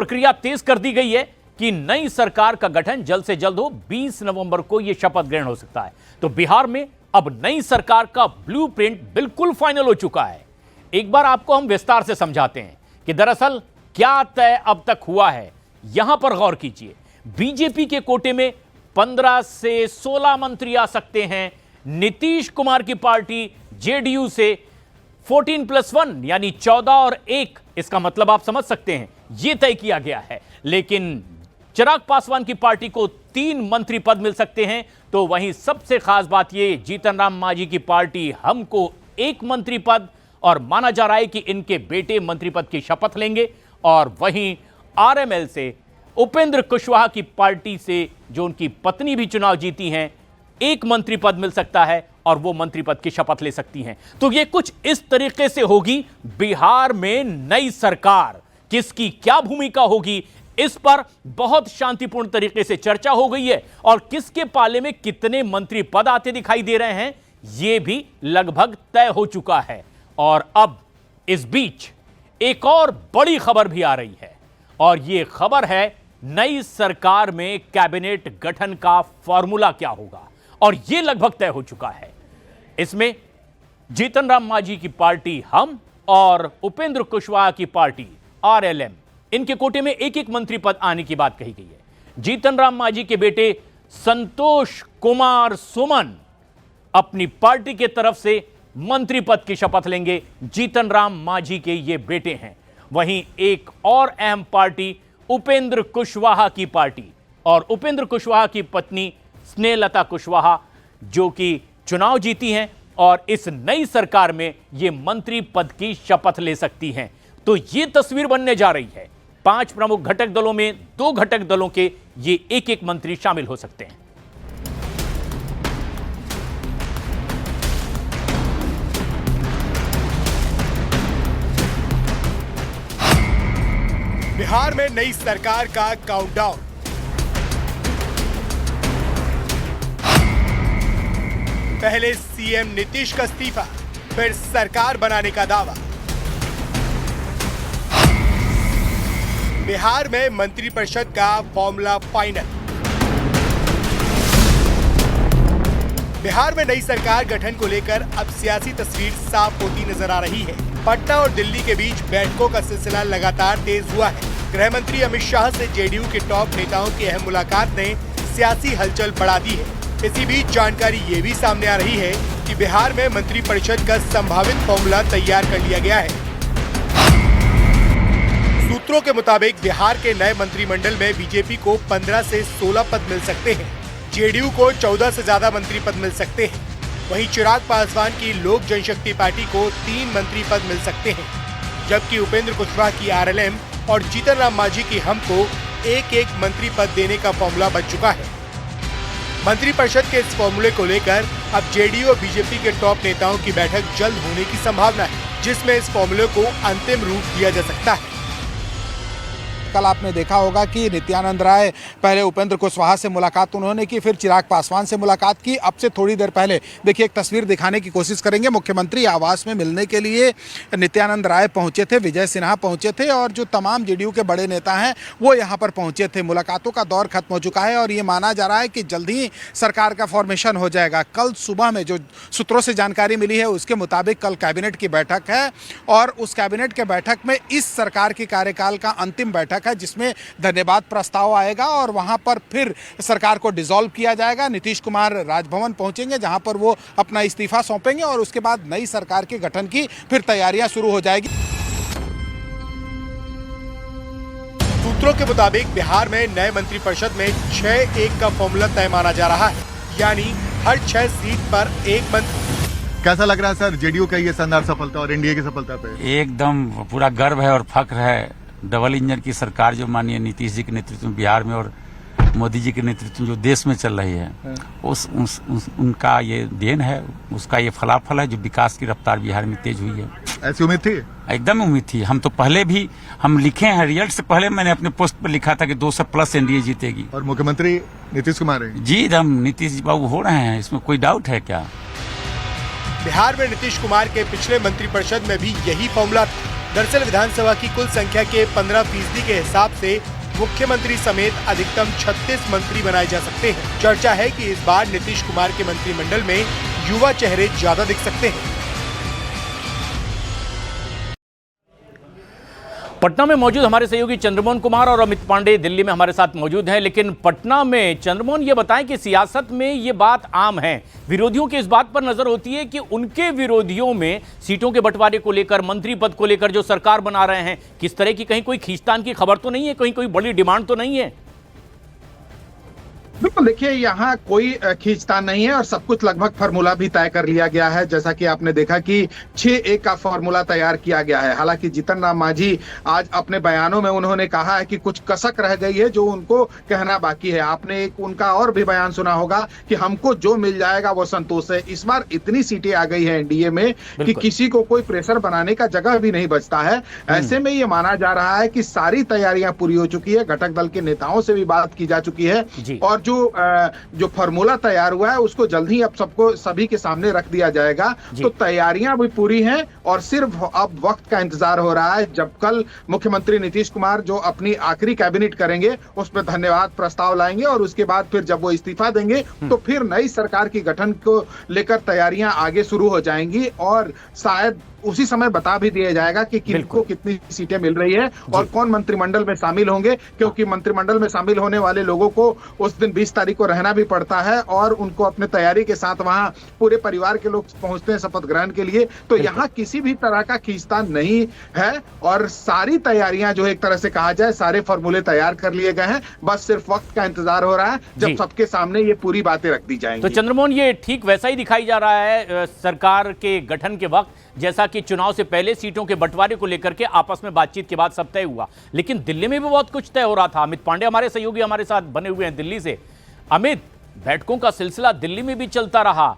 प्रक्रिया तेज कर दी गई है कि नई सरकार का गठन जल्द से जल्द हो। 20 नवंबर को यह शपथ ग्रहण हो सकता है। तो बिहार में अब नई सरकार का ब्लूप्रिंट बिल्कुल फाइनल हो चुका है। एक बार आपको हम विस्तार से समझाते हैं कि दरअसल क्या तय अब तक हुआ है। यहां पर गौर कीजिए, बीजेपी के कोटे में 15 से 16 मंत्री आ सकते हैं। नीतीश कुमार की पार्टी जेडीयू से 14+1 यानी 14 और 1, इसका मतलब आप समझ सकते हैं, यह तय किया गया है। लेकिन चिराग पासवान की पार्टी को 3 मंत्री पद मिल सकते हैं। तो वहीं सबसे खास बात यह, जीतन राम मांझी की पार्टी हमको 1 मंत्री पद, और माना जा रहा है कि इनके बेटे मंत्री पद की शपथ लेंगे। और वहीं आरएमएल से उपेंद्र कुशवाहा की पार्टी से जो उनकी पत्नी भी चुनाव जीती हैं, 1 मंत्री पद मिल सकता है और वो मंत्री पद की शपथ ले सकती हैं। तो ये कुछ इस तरीके से होगी बिहार में नई सरकार। किसकी क्या भूमिका होगी, इस पर बहुत शांतिपूर्ण तरीके से चर्चा हो गई है। और किसके पाले में कितने मंत्री पद आते दिखाई दे रहे हैं, यह भी लगभग तय हो चुका है। और अब इस बीच एक और बड़ी खबर भी आ रही है, और यह खबर है नई सरकार में कैबिनेट गठन का फॉर्मूला क्या होगा। और यह लगभग तय हो चुका है। इसमें जीतन राम मांझी की पार्टी हम और उपेंद्र कुशवाहा की पार्टी आरएलएम, इनके कोटे में 1-1 मंत्री पद आने की बात कही गई है। जीतन राम मांझी के बेटे संतोष कुमार सुमन अपनी पार्टी के तरफ से मंत्री पद की शपथ लेंगे। जीतन राम मांझी के ये बेटे हैं। वहीं एक और अहम पार्टी उपेंद्र कुशवाहा की पार्टी, और उपेंद्र कुशवाहा की पत्नी स्नेहलता कुशवाहा, जो कि चुनाव जीती हैं और इस नई सरकार में ये मंत्री पद की शपथ ले सकती हैं। तो ये तस्वीर बनने जा रही है। 5 प्रमुख घटक दलों में 2 घटक दलों के ये 1-1 मंत्री शामिल हो सकते हैं। बिहार में नई सरकार का काउंटडाउन। पहले सीएम नीतीश का इस्तीफा, फिर सरकार बनाने का दावा। बिहार में मंत्रिपरिषद का फॉर्मूला फाइनल। बिहार में नई सरकार गठन को लेकर अब सियासी तस्वीर साफ होती नजर आ रही है। पटना और दिल्ली के बीच बैठकों का सिलसिला लगातार तेज हुआ है। गृह मंत्री अमित शाह से जेडीयू के टॉप नेताओं की अहम मुलाकात ने सियासी हलचल बढ़ा दी है। इसी बीच जानकारी ये भी सामने आ रही है कि बिहार में मंत्रिपरिषद का संभावित फॉर्मूला तैयार कर लिया गया है। सूत्रों के मुताबिक बिहार के नए मंत्रिमंडल में बीजेपी को 15 से 16 पद मिल सकते हैं। जेडीयू को 14 से ज्यादा मंत्री पद मिल सकते हैं। वहीं चिराग पासवान की लोक जनशक्ति पार्टी को 3 मंत्री पद मिल सकते हैं, जबकि उपेंद्र कुशवाहा की आरएलएम और जीतन राम मांझी की हम को 1-1 मंत्री पद देने का फॉर्मूला बन चुका है। मंत्रिपरिषद के इस फॉर्मूले को लेकर अब जेडीयू और बीजेपी के टॉप नेताओं की बैठक जल्द होने की संभावना है, जिसमें इस फॉर्मूले को अंतिम रूप दिया जा सकता है। कल आपने देखा होगा कि नित्यानंद राय पहले उपेंद्र कुशवाहा से मुलाकात उन्होंने की, फिर चिराग पासवान से मुलाकात की। अब से थोड़ी देर पहले देखिए एक तस्वीर दिखाने की कोशिश करेंगे। मुख्यमंत्री आवास में मिलने के लिए नित्यानंद राय पहुंचे थे, विजय सिन्हा पहुंचे थे, और जो तमाम जेडीयू के बड़े नेता हैं वो यहाँ पर पहुंचे थे। मुलाकातों का दौर खत्म हो चुका है और ये माना जा रहा है कि जल्द ही सरकार का फॉर्मेशन हो जाएगा। कल सुबह में जो सूत्रों से जानकारी मिली है उसके मुताबिक कल कैबिनेट की बैठक है, और उस कैबिनेट के बैठक में इस सरकार की कार्यकाल का अंतिम बैठक है, जिसमें धन्यवाद प्रस्ताव आएगा और वहां पर फिर सरकार को डिसॉल्व किया जाएगा। नीतीश कुमार राजभवन पहुंचेंगे, जहां पर वो अपना इस्तीफा सौंपेंगे, और उसके बाद नई सरकार के गठन की फिर तैयारियां शुरू हो जाएगी। सूत्रों के मुताबिक बिहार में नए मंत्रिपरिषद में 6-1 का फॉर्मूला तय माना जा रहा है, यानी हर 6 सीट पर 1 मंत्री। कैसा लग रहा है सर जेडीयू का ये शानदार सफलता और एनडीए की सफलता पे? एकदम पूरा गर्व है और फख्र है। डबल इंजन की सरकार जो माननीय नीतीश जी के नेतृत्व में बिहार में और मोदी जी के नेतृत्व में जो देश में चल रही है, उनका ये देन है, उसका ये फलाफल है जो विकास की रफ्तार बिहार में तेज हुई है। ऐसी उम्मीद थी? एकदम उम्मीद थी। हम तो पहले भी हम लिखे हैं, रिजल्ट से पहले मैंने अपने पोस्ट पर लिखा था कि 200+ एनडीए जीतेगी। और मुख्यमंत्री नीतीश कुमार है जी, हम नीतीश बाबू हो रहे हैं, इसमें कोई डाउट है क्या? बिहार में नीतीश कुमार के पिछले मंत्रिपरिषद में भी यही फॉर्मूला था। दरअसल विधानसभा की कुल संख्या के 15% के हिसाब से मुख्यमंत्री समेत अधिकतम 36 मंत्री बनाए जा सकते हैं। चर्चा है कि इस बार नीतीश कुमार के मंत्रिमंडल में युवा चेहरे ज्यादा दिख सकते हैं। पटना में मौजूद हमारे सहयोगी चंद्रमोहन कुमार और अमित पांडे दिल्ली में हमारे साथ मौजूद हैं। लेकिन पटना में चंद्रमोहन ये बताएं कि सियासत में ये बात आम है, विरोधियों की इस बात पर नजर होती है कि उनके विरोधियों में सीटों के बंटवारे को लेकर, मंत्री पद को लेकर जो सरकार बना रहे हैं, किस तरह की कहीं कोई खींचतान की खबर तो नहीं है, कहीं कोई बड़ी डिमांड तो नहीं है? बिल्कुल, देखिए यहाँ कोई खींचतान नहीं है और सब कुछ लगभग फार्मूला भी तय कर लिया गया है। जैसा कि आपने देखा कि 6-1 का फार्मूला तैयार किया गया है। हालांकि जीतन राम मांझी आज अपने बयानों में उन्होंने कहा है कि कुछ कसक रह गई है जो उनको कहना बाकी है। आपने एक उनका और भी बयान सुना होगा कि हमको जो मिल जाएगा वो संतोष है। इस बार इतनी सीटें आ गई है एनडीए में कि किसी को कोई प्रेशर बनाने का जगह भी नहीं बचता है। ऐसे में ये माना जा रहा है कि सारी तैयारियां पूरी हो चुकी है। घटक दल के नेताओं से भी बात की जा चुकी है और जो फार्मूला तैयार हुआ है उसको जल्द ही अब सभी के सामने रख दिया जाएगा। तो तैयारियां भी पूरी हैं और सिर्फ अब वक्त का इंतजार हो रहा है जब कल मुख्यमंत्री नीतीश कुमार जो अपनी आखिरी कैबिनेट करेंगे उस पर धन्यवाद प्रस्ताव लाएंगे और उसके बाद फिर जब वो इस्तीफा देंगे तो फिर नई सरकार की गठन को लेकर तैयारियां आगे शुरू हो जाएंगी और शायद उसी समय बता भी दिया जाएगा कि किनको कितनी सीटें मिल रही है और कौन मंत्रिमंडल में शामिल होंगे, क्योंकि मंत्रिमंडल में शामिल होने वाले लोगों को उस दिन 20 तारीख को रहना भी पड़ता है और उनको अपने तैयारी के साथ वहां पूरे परिवार के लोग पहुंचते हैं शपथ ग्रहण के लिए। तो यहाँ किसी भी तरह का खींचतान नहीं है और सारी तैयारियां जो एक तरह से कहा जाए सारे फॉर्मूले तैयार कर लिए गए हैं। बस सिर्फ वक्त का इंतजार हो रहा है जब सबके सामने ये पूरी बातें रख दी जाएंगी। तो चंद्रमोहन, ये ठीक वैसा ही दिखाई जा रहा है सरकार के गठन के वक्त जैसा कि चुनाव से पहले सीटों के बंटवारे को लेकर के आपस में बातचीत के बाद सब तय हुआ। लेकिन दिल्ली में भी बहुत कुछ तय हो रहा था। अमित पांडे हमारे सहयोगी हमारे साथ बने हुए हैं दिल्ली से। अमित, बैठकों का सिलसिला दिल्ली में भी चलता रहा,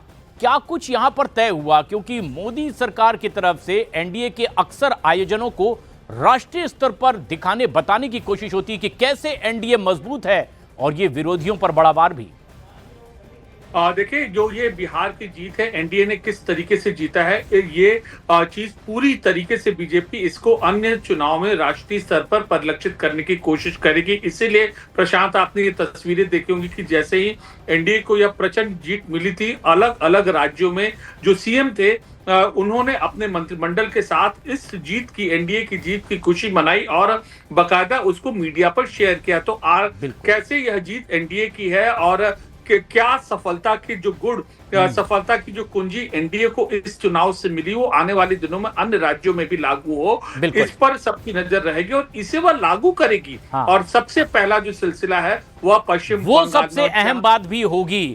क्या कुछ यहां पर तय हुआ? क्योंकि मोदी सरकार की तरफ से एनडीए के अक्सर आयोजनों को राष्ट्रीय स्तर पर दिखाने बताने की कोशिश होती है कि कैसे एनडीए मजबूत है और ये विरोधियों पर बड़ा वार भी। देखिए, जो ये बिहार की जीत है, एनडीए ने किस तरीके से जीता है, ये चीज पूरी तरीके से बीजेपी इसको अन्य चुनाव में राष्ट्रीय स्तर पर परिलक्षित करने की कोशिश करेगी। इसीलिए प्रशांत, आपने ये तस्वीरें देखी होंगी कि जैसे ही एनडीए को यह प्रचंड जीत मिली थी, अलग अलग राज्यों में जो सीएम थे उन्होंने अपने मंत्रिमंडल के साथ इस जीत की, एनडीए की जीत की खुशी मनाई और बकायदा उसको मीडिया पर शेयर किया। तो कैसे यह जीत एनडीए की है और क्या सफलता की जो गुड़, सफलता की जो कुंजी एनडीए को इस चुनाव से मिली, वो आने वाले दिनों में अन्य राज्यों में भी लागू हो, इस पर सबकी नजर रहेगी और इसे वह लागू करेगी। और सबसे पहला जो सिलसिला है वह पश्चिम, वो सबसे अहम बात भी होगी।